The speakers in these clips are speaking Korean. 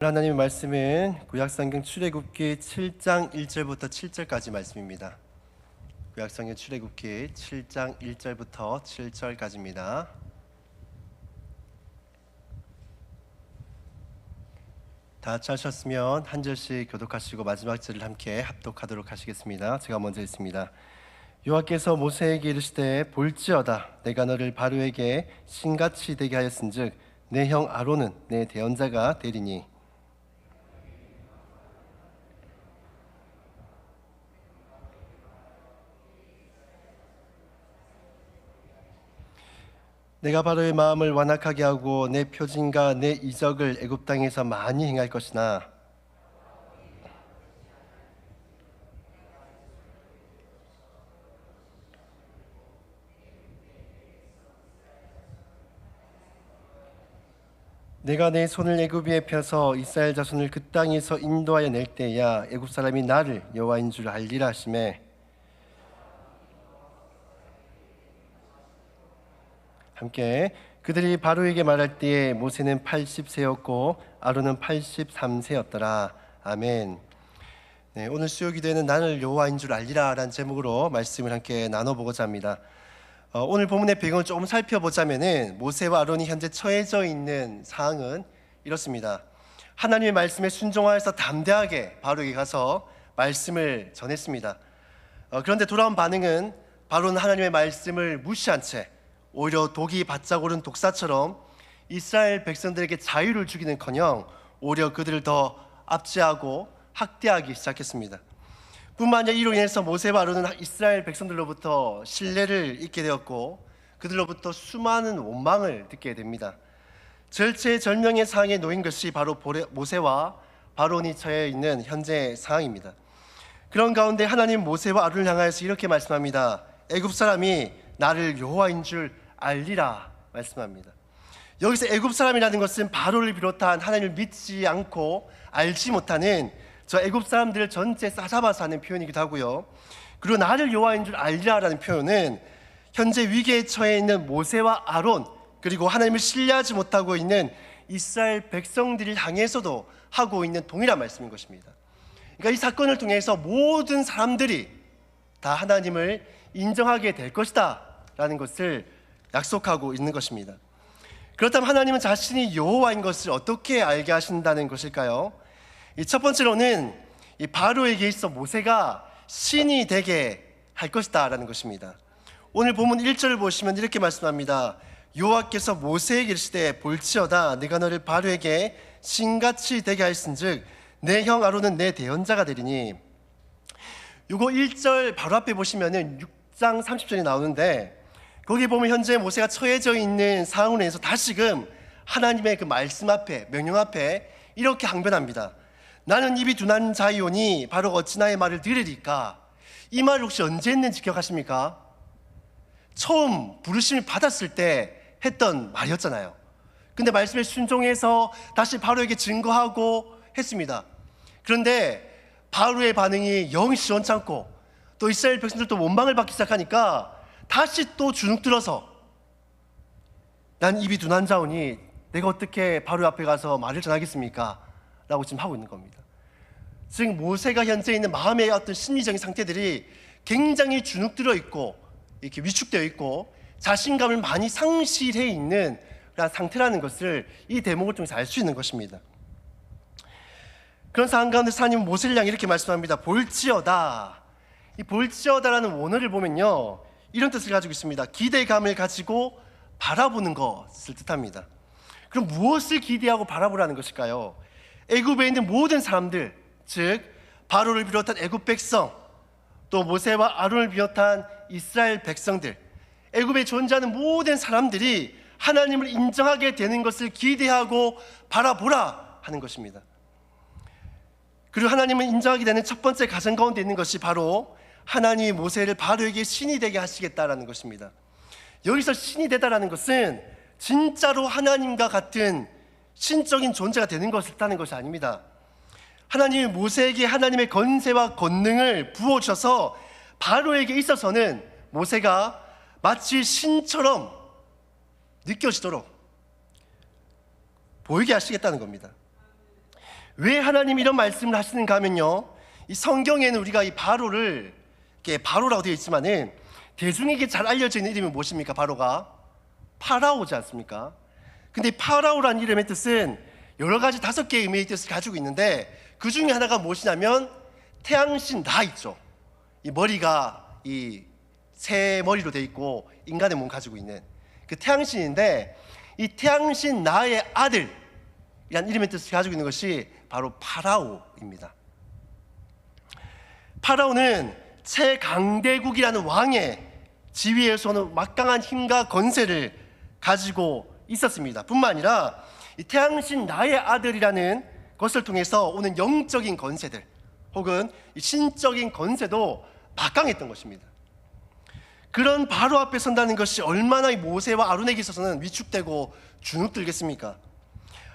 하나님의 말씀은 구약성경 출애굽기 7장 1절부터 7절까지 말씀입니다. 구약성경 출애굽기 7장 1절부터 7절까지입니다. 다 찾으셨으면 한 절씩 교독하시고 마지막 절을 함께 합독하도록 하시겠습니다. 제가 먼저 읽습니다. 여호와께서 모세에게 이르시되 볼지어다 내가 너를 바로에게 신같이 되게 하였은즉 내 형 아론은 내 대언자가 되리니 내가 바로의 마음을 완악하게 하고 내 표징과 내 이적을 애굽 땅에서 많이 행할 것이나 내가 내 손을 애굽에 펴서 이스라엘 자손을 그 땅에서 인도하여 낼 때야 애굽 사람이 나를 여호와인 줄 알리라 하시매 함께 그들이 바로에게 말할 때에 모세는 80세였고 아론은 83세였더라. 아멘. 네, 오늘 수요 기도에는 나를 여호와인 줄 알리라 라는 제목으로 말씀을 함께 나눠보고자 합니다. 오늘 본문의 배경을 조금 살펴보자면은 모세와 아론이 현재 처해져 있는 상황은 이렇습니다. 하나님의 말씀에 순종하여서 담대하게 바로에게 가서 말씀을 전했습니다. 그런데 돌아온 반응은 바로는 하나님의 말씀을 무시한 채 오히려 독이 바짝 오른 독사처럼 이스라엘 백성들에게 자유를 주기는커녕 오히려 그들을 더 압제하고 학대하기 시작했습니다. 뿐만 아니라 이로 인해서 모세와 아론은 이스라엘 백성들로부터 신뢰를 잊게 되었고 그들로부터 수많은 원망을 듣게 됩니다. 절체절명의 상황에 놓인 것이 바로 모세와 아론이 처해 있는 현재 상황입니다. 그런 가운데 하나님 모세와 아론을 향하여서 이렇게 말씀합니다. 애굽 사람이 나를 여호와인 줄 알리라 말씀합니다. 여기서 애굽 사람이라는 것은 바로를 비롯한 하나님을 믿지 않고 알지 못하는 저 애굽 사람들을 전체 싸잡아서 하는 표현이기도 하고요. 그리고 나를 여호와인 줄 알리라라는 표현은 현재 위기에 처해 있는 모세와 아론 그리고 하나님을 신뢰하지 못하고 있는 이스라엘 백성들을 향해서도 하고 있는 동일한 말씀인 것입니다. 그러니까 이 사건을 통해서 모든 사람들이 다 하나님을 인정하게 될 것이다 라는 것을 약속하고 있는 것입니다. 그렇다면 하나님은 자신이 여호와인 것을 어떻게 알게 하신다는 것일까요? 첫 번째로는 이 바로에게 있어 모세가 신이 되게 할 것이다 라는 것입니다. 오늘 본문 1절을 보시면 이렇게 말씀합니다. 여호와께서 모세에게 이르시되 볼지어다 내가 너를 바로에게 신같이 되게 하였은즉 내 형 아론은 내 대언자가 되리니. 요거 1절 바로 앞에 보시면은 6장 30절이 나오는데 거기 보면 현재 모세가 처해져 있는 상황으로 인해서 다시금 하나님의 그 말씀 앞에 명령 앞에 이렇게 항변합니다. 나는 입이 둔한 자이오니 바로 어찌 나의 말을 들으리까. 이 말을 혹시 언제 했는지 기억하십니까? 처음 부르심을 받았을 때 했던 말이었잖아요. 근데 말씀에 순종해서 다시 바로에게 증거하고 했습니다. 그런데 바로의 반응이 영 시원찮고 또 이스라엘 백성들도 원망을 받기 시작하니까 다시 또 주눅들어서 난 입이 둔한 자오니 내가 어떻게 바로 앞에 가서 말을 전하겠습니까? 라고 지금 하고 있는 겁니다. 즉 모세가 현재 있는 마음의 어떤 심리적인 상태들이 굉장히 주눅들어 있고 이렇게 위축되어 있고 자신감을 많이 상실해 있는 그런 상태라는 것을 이 대목을 통해서 알 수 있는 것입니다. 그런 상황 가운데 하나님은 모세를 향해 이렇게 말씀합니다. 볼지어다. 이 볼지어다라는 원어를 보면요 이런 뜻을 가지고 있습니다. 기대감을 가지고 바라보는 것을 뜻합니다. 그럼 무엇을 기대하고 바라보라는 것일까요? 애굽에 있는 모든 사람들, 즉 바로를 비롯한 애굽 백성, 또 모세와 아론을 비롯한 이스라엘 백성들, 애굽에 존재하는 모든 사람들이 하나님을 인정하게 되는 것을 기대하고 바라보라 하는 것입니다. 그리고 하나님을 인정하게 되는 첫 번째 가정 가운데 있는 것이 바로 하나님이 모세를 바로에게 신이 되게 하시겠다라는 것입니다. 여기서 신이 되다라는 것은 진짜로 하나님과 같은 신적인 존재가 되는 것을 뜻하는 것이 아닙니다. 하나님이 모세에게 하나님의 권세와 권능을 부어주셔서 바로에게 있어서는 모세가 마치 신처럼 느껴지도록 보이게 하시겠다는 겁니다. 왜 하나님이 이런 말씀을 하시는가 하면요, 이 성경에는 우리가 이 바로를 이렇게 바로라고 되어 있지만은 대중에게 잘 알려져 있는 이름이 무엇입니까? 바로가 파라오지 않습니까? 근데 이 파라오라는 이름의 뜻은 여러 가지 5개의 의미의 뜻을 가지고 있는데, 그 중에 하나가 무엇이냐면 태양신 라 있죠. 이 머리가 이 새 머리로 되어 있고 인간의 몸 가지고 있는 그 태양신인데, 이 태양신 라의 아들이란 이름의 뜻을 가지고 있는 것이 바로 파라오입니다. 파라오는 최강대국이라는 왕의 지위에서는 막강한 힘과 권세를 가지고 있었습니다. 뿐만 아니라 이 태양신 라의 아들이라는 것을 통해서 오는 영적인 권세들 혹은 신적인 권세도 막강했던 것입니다. 그런 바로 앞에 선다는 것이 얼마나 이 모세와 아론에게 있어서는 위축되고 주눅들겠습니까?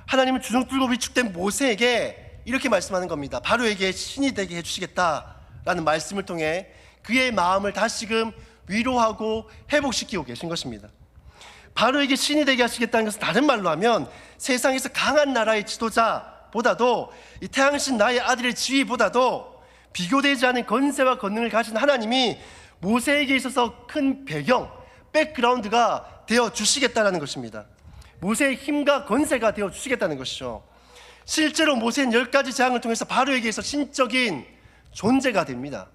하나님은 주눅들고 위축된 모세에게 이렇게 말씀하는 겁니다. 바로에게 신이 되게 해주시겠다라는 말씀을 통해 그의 마음을 다시금 위로하고 회복시키고 계신 것입니다. 바로에게 신이 되게 하시겠다는 것은 다른 말로 하면 세상에서 강한 나라의 지도자보다도 이 태양신 나의 아들의 지위보다도 비교되지 않은 권세와 권능을 가진 하나님이 모세에게 있어서 큰 배경, 백그라운드가 되어 주시겠다는 것입니다. 모세의 힘과 권세가 되어 주시겠다는 것이죠. 실제로 모세는 10가지 재앙을 통해서 바로에게서 신적인 존재가 됩니다.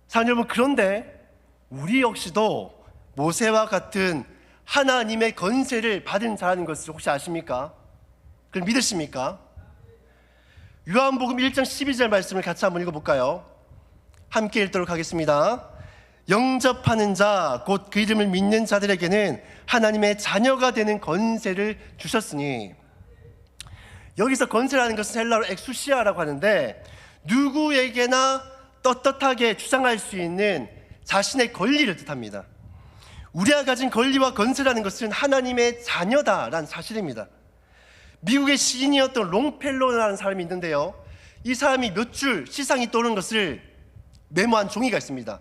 사랑하는 여러분, 그런데 우리 역시도 모세와 같은 하나님의 권세를 받은 자라는 것을 혹시 아십니까? 그걸 믿으십니까? 요한복음 1장 12절 말씀을 같이 한번 읽어볼까요? 함께 읽도록 하겠습니다. 영접하는 자, 곧 그 이름을 믿는 자들에게는 하나님의 자녀가 되는 권세를 주셨으니, 여기서 권세라는 것은 헬라어로 엑수시아라고 하는데 누구에게나 떳떳하게 주장할 수 있는 자신의 권리를 뜻합니다. 우리가 가진 권리와 권세라는 것은 하나님의 자녀다라는 사실입니다. 미국의 시인이었던 롱펠로라는 사람이 있는데요, 이 사람이 몇 줄 시상이 떠오른 것을 메모한 종이가 있습니다.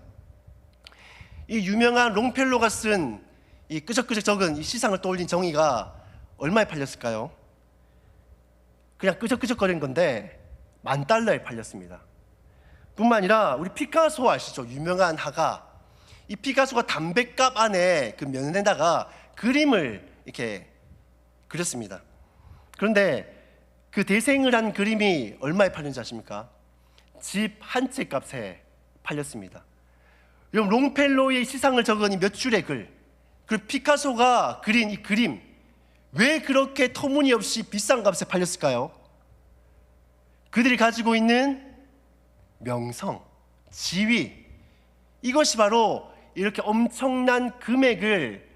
이 유명한 롱펠로가 쓴 이 끄적끄적 적은 이 시상을 떠올린 종이가 얼마에 팔렸을까요? 그냥 끄적끄적거린 건데 $10,000에 팔렸습니다. 뿐만 아니라 우리 피카소 아시죠? 유명한 화가, 이 피카소가 담뱃갑 안에 그 면에다가 그림을 이렇게 그렸습니다. 그런데 그 대생을 한 그림이 얼마에 팔렸는지 아십니까? 집 한 채 값에 팔렸습니다. 여러분, 롱펠로의 시상을 적은 이 몇 줄의 글, 그리고 피카소가 그린 이 그림, 왜 그렇게 터무니없이 비싼 값에 팔렸을까요? 그들이 가지고 있는 명성, 지위, 이것이 바로 이렇게 엄청난 금액을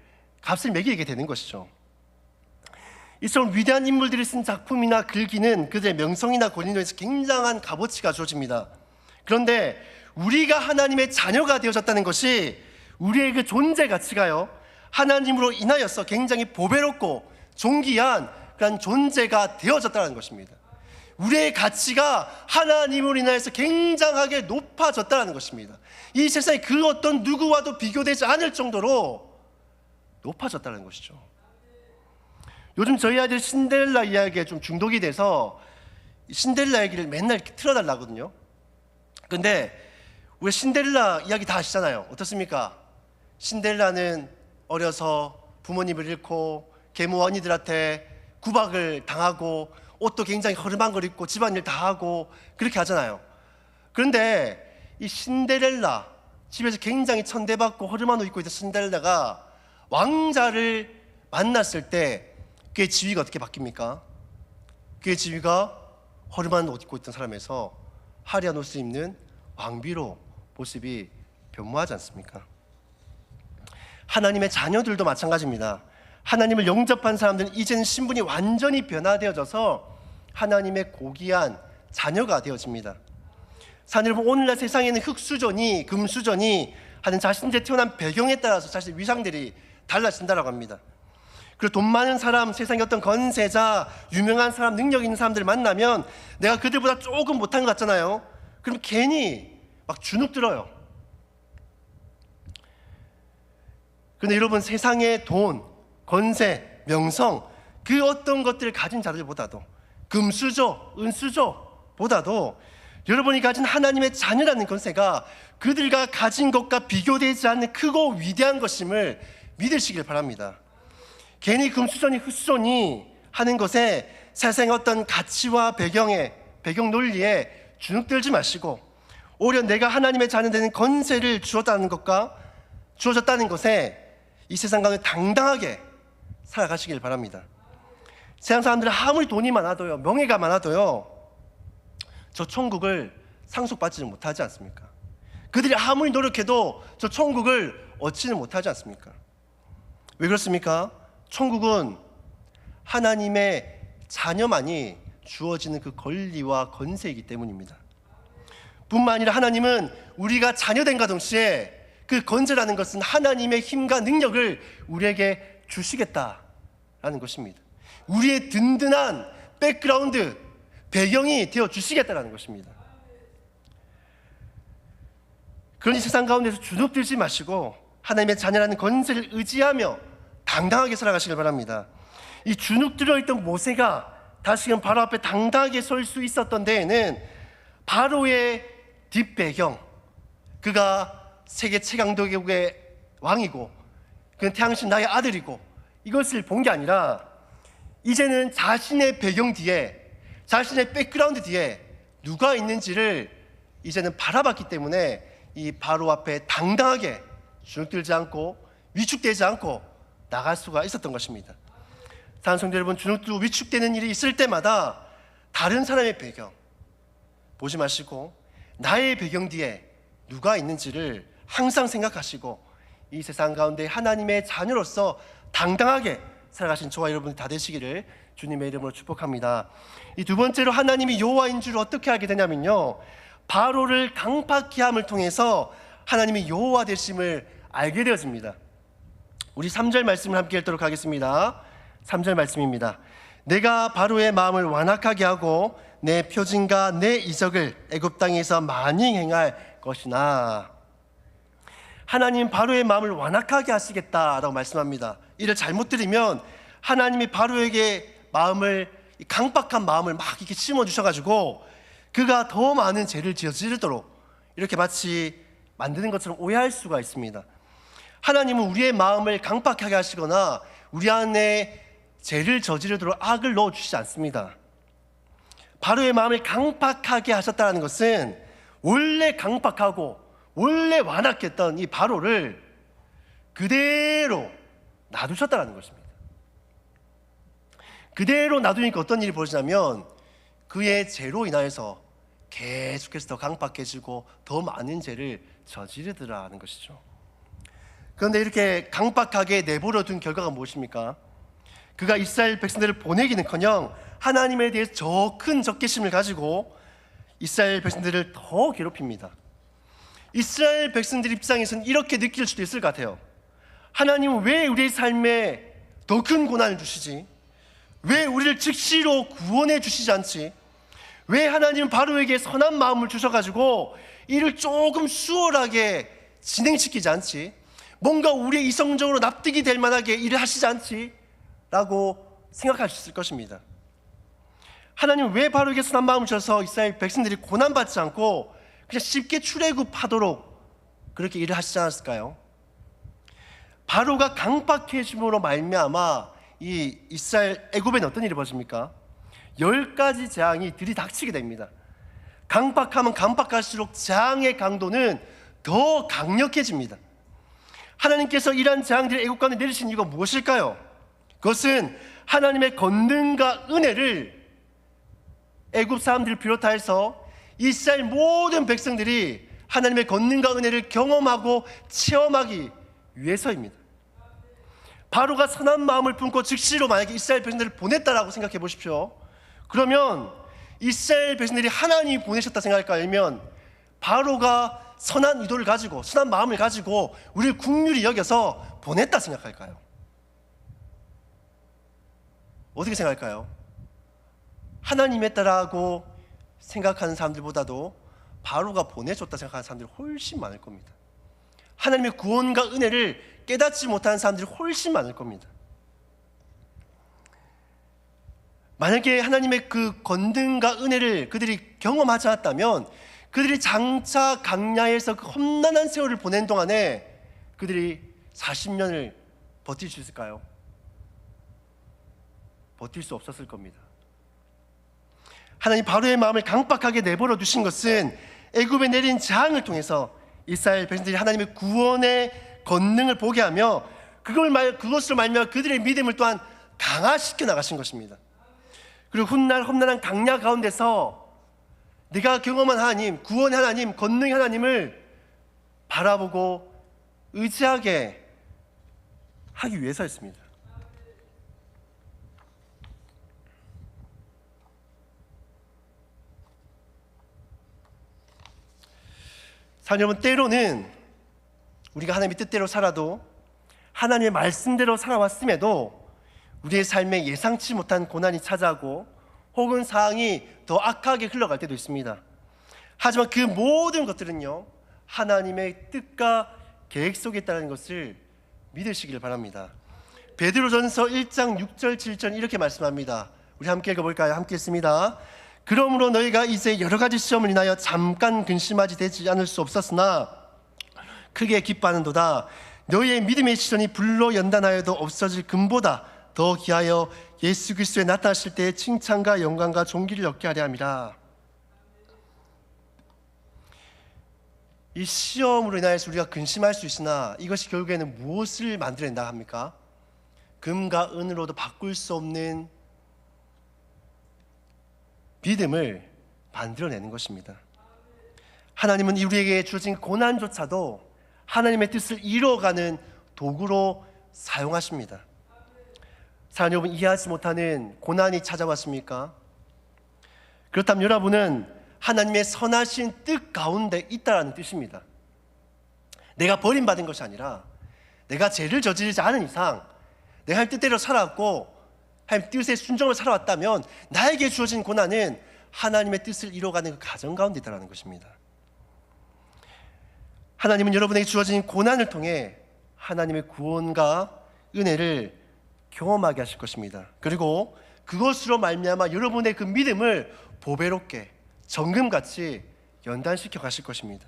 값을 매기게 되는 것이죠. 이처럼 위대한 인물들이 쓴 작품이나 글귀는 그들의 명성이나 권위로 해서 굉장한 값어치가 주어집니다. 그런데 우리가 하나님의 자녀가 되어졌다는 것이 우리의 그 존재 가치가요, 하나님으로 인하여서 굉장히 보배롭고 존귀한 그런 존재가 되어졌다는 것입니다. 우리의 가치가 하나님으로 인하여서 굉장하게 높아졌다는 것입니다. 이 세상에 그 어떤 누구와도 비교되지 않을 정도로 높아졌다는 것이죠. 요즘 저희 아들 신데렐라 이야기에 좀 중독이 돼서 신데렐라 얘기를 맨날 이렇게 틀어달라고 하거든요. 근데 우리 신데렐라 이야기 다 아시잖아요. 어떻습니까? 신데렐라는 어려서 부모님을 잃고 계모 언니들한테 구박을 당하고 옷도 굉장히 허름한 걸 입고 집안일 다 하고 그렇게 하잖아요. 그런데 이 신데렐라, 집에서 굉장히 천대받고 허름한 옷 입고 있던 신데렐라가 왕자를 만났을 때 그의 지위가 어떻게 바뀝니까? 그의 지위가 허름한 옷 입고 있던 사람에서 화려한 옷을 입는 왕비로 모습이 변모하지 않습니까? 하나님의 자녀들도 마찬가지입니다. 하나님을 영접한 사람들은 이제는 신분이 완전히 변화되어져서 하나님의 고귀한 자녀가 되어집니다. 사실 여러분, 오늘날 세상에는 흙수저니 금수저니 하는 자신들의 태어난 배경에 따라서 사실 위상들이 달라진다고 합니다. 그리고 돈 많은 사람, 세상의 어떤 권세자, 유명한 사람, 능력 있는 사람들을 만나면 내가 그들보다 조금 못한 것 같잖아요. 그럼 괜히 막 주눅들어요. 그런데 여러분, 세상의 돈, 권세, 명성, 그 어떤 것들을 가진 자들보다도 금수저, 은수저 보다도 여러분이 가진 하나님의 자녀라는 권세가 그들과 가진 것과 비교되지 않는 크고 위대한 것임을 믿으시길 바랍니다. 괜히 금수저니 흑수저니 하는 것에 세상의 어떤 가치와 배경 논리에 주눅들지 마시고 오히려 내가 하나님의 자녀 되는 권세를 주어졌다는 것에 이 세상 가운데 당당하게 살아가시길 바랍니다. 세상 사람들은 아무리 돈이 많아도요, 명예가 많아도요, 저 천국을 상속받지 못하지 않습니까? 그들이 아무리 노력해도 저 천국을 얻지는 못하지 않습니까? 왜 그렇습니까? 천국은 하나님의 자녀만이 주어지는 그 권리와 권세이기 때문입니다. 뿐만 아니라 하나님은 우리가 자녀된과 동시에 그 권세라는 것은 하나님의 힘과 능력을 우리에게 주시겠다라는 것입니다. 우리의 든든한 백그라운드, 배경이 되어 주시겠다라는 것입니다. 그러니 세상 가운데서 주눅들지 마시고 하나님의 자녀라는 권세를 의지하며 당당하게 살아가시길 바랍니다. 이 주눅들어 있던 모세가 다시금 바로 앞에 당당하게 설 수 있었던 데에는 바로의 뒷배경, 그가 세계 최강대국의 왕이고 그는 태양신 나의 아들이고 이것을 본 게 아니라 이제는 자신의 배경 뒤에, 자신의 백그라운드 뒤에 누가 있는지를 이제는 바라봤기 때문에 이 바로 앞에 당당하게 주눅들지 않고 위축되지 않고 나갈 수가 있었던 것입니다. 사랑하는 성도 여러분, 주눅들고 위축되는 일이 있을 때마다 다른 사람의 배경 보지 마시고 나의 배경 뒤에 누가 있는지를 항상 생각하시고 이 세상 가운데 하나님의 자녀로서 당당하게 살아가신 저와 여러분이 다 되시기를 주님의 이름으로 축복합니다. 이 두 번째로 하나님이 여호와인 줄 어떻게 알게 되냐면요, 바로를 강팍케 함을 통해서 하나님이 여호와 되심을 알게 되어집니다. 우리 3절 말씀을 함께 읽도록 하겠습니다. 3절 말씀입니다. 내가 바로의 마음을 완악하게 하고 내 표징과 내 이적을 애굽 땅에서 많이 행할 것이나. 하나님 바로의 마음을 완악하게 하시겠다라고 말씀합니다. 이를 잘못 들으면 하나님이 바로에게 강박한 마음을 막 이렇게 심어주셔가지고 그가 더 많은 죄를 저지르도록 이렇게 마치 만드는 것처럼 오해할 수가 있습니다. 하나님은 우리의 마음을 강박하게 하시거나 우리 안에 죄를 저지르도록 악을 넣어주시지 않습니다. 바로의 마음을 강박하게 하셨다는 것은 원래 강박하고 원래 완악했던 이 바로를 그대로 놔두셨다는 것입니다. 그대로 놔두니까 어떤 일이 벌어지냐면 그의 죄로 인하여서 계속해서 더 강박해지고 더 많은 죄를 저지르더라는 것이죠. 그런데 이렇게 강박하게 내버려 둔 결과가 무엇입니까? 그가 이스라엘 백성들을 보내기는커녕 하나님에 대해서 더 큰 적개심을 가지고 이스라엘 백성들을 더 괴롭힙니다. 이스라엘 백성들 입장에서는 이렇게 느낄 수도 있을 것 같아요. 하나님은 왜 우리의 삶에 더 큰 고난을 주시지? 왜 우리를 즉시로 구원해 주시지 않지? 왜 하나님은 바로에게 선한 마음을 주셔가지고 이를 조금 수월하게 진행시키지 않지? 뭔가 우리의 이성적으로 납득이 될 만하게 일을 하시지 않지? 라고 생각할 수 있을 것입니다. 하나님은 왜 바로에게 선한 마음을 주셔서 이스라엘 백성들이 고난받지 않고 그냥 쉽게 출애굽하도록 그렇게 일을 하시지 않았을까요? 바로가 강박해짐으로 말미암아 이 이스라엘 애굽에는 어떤 일이 벌어집니까? 10가지 재앙이 들이닥치게 됩니다. 강박하면 강박할수록 재앙의 강도는 더 강력해집니다. 하나님께서 이러한 재앙들을 애굽 가운데 내리신 이유가 무엇일까요? 그것은 하나님의 권능과 은혜를 애굽 사람들을 비롯하여서 이스라엘 모든 백성들이 하나님의 권능과 은혜를 경험하고 체험하기 위해서입니다. 바로가 선한 마음을 품고 즉시로 만약에 이스라엘 백성들을 보냈다라고 생각해 보십시오. 그러면 이스라엘 백성들이 하나님이 보내셨다 생각할까요? 아니면 바로가 선한 의도를 가지고 선한 마음을 가지고 우리를 긍휼히 여겨서 보냈다 생각할까요? 어떻게 생각할까요? 하나님 했다라고 생각하는 사람들보다도 바로가 보내줬다 생각하는 사람들이 훨씬 많을 겁니다. 하나님의 구원과 은혜를 깨닫지 못하는 사람들이 훨씬 많을 겁니다. 만약에 하나님의 그 권능과 은혜를 그들이 경험하지 않았다면 그들이 장차 강야에서 그 험난한 세월을 보낸 동안에 그들이 40년을 버틸 수 있을까요? 버틸 수 없었을 겁니다. 하나님 바로의 마음을 강박하게 내버려 두신 것은 애굽에 내린 재앙을 통해서 이스라엘 백성들이 하나님의 구원의 권능을 보게 하며 그것으로 말미암아 그들의 믿음을 또한 강화시켜 나가신 것입니다. 그리고 험난한 강야 가운데서 내가 경험한 하나님, 구원의 하나님, 권능의 하나님을 바라보고 의지하게 하기 위해서였습니다. 사랑하는 여러분, 때로는 우리가 하나님의 뜻대로 살아도 하나님의 말씀대로 살아왔음에도 우리의 삶에 예상치 못한 고난이 찾아오고 혹은 상황이 더 악하게 흘러갈 때도 있습니다. 하지만 그 모든 것들은요, 하나님의 뜻과 계획 속에 있다는 것을 믿으시길 바랍니다. 베드로전서 1장 6절 7절 이렇게 말씀합니다. 우리 함께 읽어볼까요? 함께 읽습니다. 그러므로 너희가 이제 여러 가지 시험을 인하여 잠깐 근심하지 되지 않을 수 없었으나 크게 기뻐하는도다. 너희의 믿음의 시선이 불로 연단하여도 없어질 금보다 더 기하여 예수 그리스도에 나타나실 때의 칭찬과 영광과 존귀를 얻게 하려 함이라. 이 시험으로 인하여서 우리가 근심할 수 있으나 이것이 결국에는 무엇을 만들어낸다 합니까? 금과 은으로도 바꿀 수 없는 믿음을 만들어내는 것입니다. 하나님은 우리에게 주어진 고난조차도 하나님의 뜻을 이루어가는 도구로 사용하십니다. 사랑하는 여러분, 이해하지 못하는 고난이 찾아왔습니까? 그렇다면 여러분은 하나님의 선하신 뜻 가운데 있다는 뜻입니다. 내가 버림받은 것이 아니라 내가 죄를 저지르지 않은 이상 내가 하나님 뜻대로 살아왔고 하나님 뜻에 순종을 살아왔다면 나에게 주어진 고난은 하나님의 뜻을 이루어가는 그 과정 가운데 있다는 것입니다. 하나님은 여러분에게 주어진 고난을 통해 하나님의 구원과 은혜를 경험하게 하실 것입니다. 그리고 그것으로 말미암아 여러분의 그 믿음을 보배롭게 정금같이 연단시켜 가실 것입니다.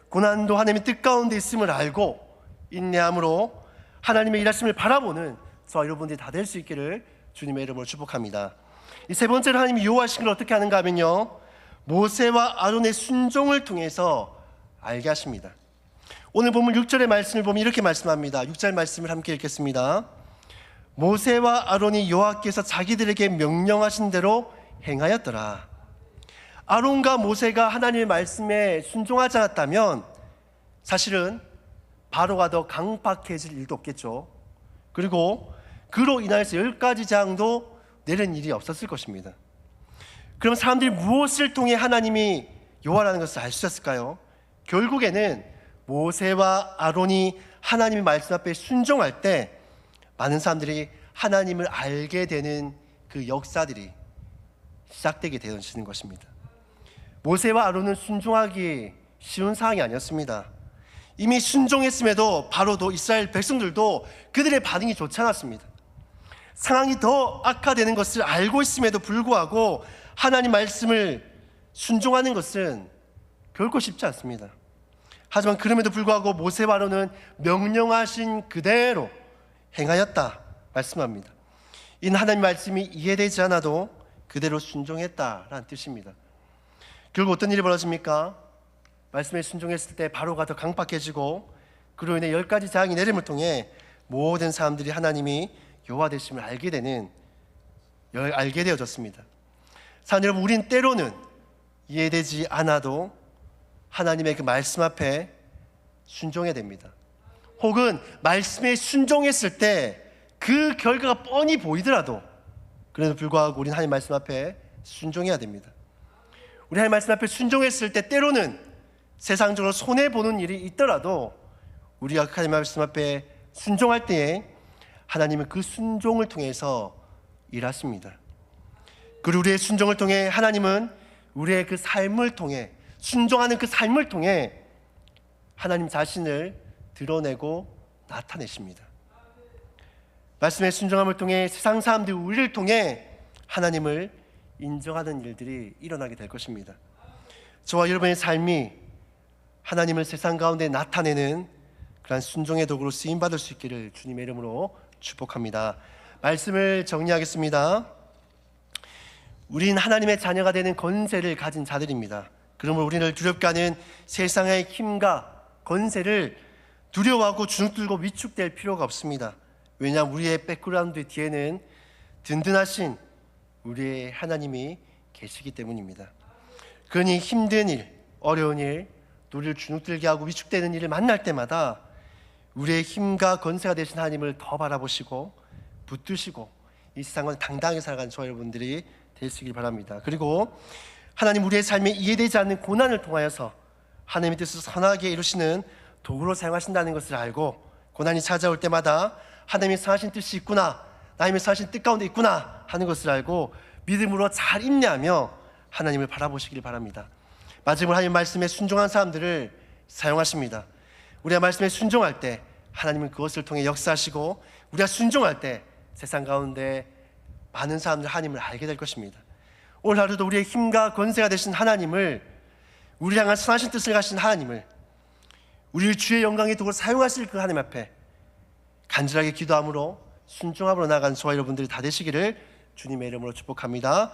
고난도 하나님의 뜻 가운데 있음을 알고 인내함으로 하나님의 일하심을 바라보는 저와 여러분들이 다 될 수 있기를 주님의 이름으로 축복합니다. 이 세 번째로 하나님이 요하신 걸 어떻게 하는가 하면요, 모세와 아론의 순종을 통해서 알게 하십니다. 오늘 보면 6절의 말씀을 보면 이렇게 말씀합니다. 6절 말씀을 함께 읽겠습니다. 모세와 아론이 여호와께서 자기들에게 명령하신 대로 행하였더라. 아론과 모세가 하나님의 말씀에 순종하지 않았다면 사실은 바로가 더 강박해질 일도 없겠죠. 그리고 그로 인하여서 10가지 재앙도 내린 일이 없었을 것입니다. 그럼 사람들이 무엇을 통해 하나님이 여호와라는 것을 알 수 있었을까요? 결국에는 모세와 아론이 하나님의 말씀 앞에 순종할 때 많은 사람들이 하나님을 알게 되는 그 역사들이 시작되게 되어지는 것입니다. 모세와 아론은 순종하기 쉬운 상황이 아니었습니다. 이미 순종했음에도 바로도 이스라엘 백성들도 그들의 반응이 좋지 않았습니다. 상황이 더 악화되는 것을 알고 있음에도 불구하고 하나님 말씀을 순종하는 것은 결코 쉽지 않습니다. 하지만 그럼에도 불구하고 모세와 아론은 명령하신 그대로 행하였다 말씀합니다. 이는 하나님 말씀이 이해되지 않아도 그대로 순종했다라는 뜻입니다. 결국 어떤 일이 벌어집니까? 말씀에 순종했을 때 바로가 더 강박해지고 그로 인해 10가지 재앙이 내림을 통해 모든 사람들이 하나님이 여호와 되심을 알게 되어졌습니다. 사랑하는 여러분, 우린 때로는 이해되지 않아도 하나님의 그 말씀 앞에 순종해야 됩니다. 혹은 말씀에 순종했을 때 그 결과가 뻔히 보이더라도 그래도 불구하고 우리는 하나님 말씀 앞에 순종해야 됩니다. 우리 하나님 말씀 앞에 순종했을 때 때로는 세상적으로 손해보는 일이 있더라도 우리가 하나님 말씀 앞에 순종할 때에 하나님은 그 순종을 통해서 일하십니다. 그리고 우리의 순종을 통해 하나님은 우리의 그 삶을 통해 순종하는 그 삶을 통해 하나님 자신을 드러내고 나타내십니다. 말씀의 순종함을 통해 세상 사람들이 우리를 통해 하나님을 인정하는 일들이 일어나게 될 것입니다. 저와 여러분의 삶이 하나님을 세상 가운데 나타내는 그러한 순종의 도구로 쓰임받을 수 있기를 주님의 이름으로 축복합니다. 말씀을 정리하겠습니다. 우린 하나님의 자녀가 되는 권세를 가진 자들입니다. 그러므로 우리를 두렵게 하는 세상의 힘과 권세를 두려워하고 주눅들고 위축될 필요가 없습니다. 왜냐하면 우리의 백그라운드 뒤에는 든든하신 우리의 하나님이 계시기 때문입니다. 그러니 힘든 일, 어려운 일, 우리를 주눅들게 하고 위축되는 일을 만날 때마다 우리의 힘과 권세가 되신 하나님을 더 바라보시고 붙드시고 이 세상을 당당하게 살아가는 저와 여러분들이 되시길 바랍니다. 그리고 하나님 우리의 삶에 이해되지 않는 고난을 통하여서 하나님의 뜻을 선하게 이루시는 도구로 사용하신다는 것을 알고 고난이 찾아올 때마다 하나님의 선하신 뜻이 있구나, 하나님의 선하신 뜻 가운데 있구나 하는 것을 알고 믿음으로 잘 인내하며 하나님을 바라보시길 바랍니다. 마지막으로 하나님 말씀에 순종한 사람들을 사용하십니다. 우리가 말씀에 순종할 때 하나님은 그것을 통해 역사하시고 우리가 순종할 때 세상 가운데 많은 사람들 하나님을 알게 될 것입니다. 오늘 하루도 우리의 힘과 권세가 되신 하나님을, 우리를 향한 선하신 뜻을 가신 하나님을, 우리를 주의 영광의 도구로 사용하실 그 하나님 앞에 간절하게 기도함으로 순종함으로 나아가는 저와 여러분들이 다 되시기를 주님의 이름으로 축복합니다.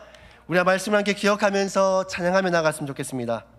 우리가 말씀을 함께 기억하면서 찬양하며 나갔으면 좋겠습니다.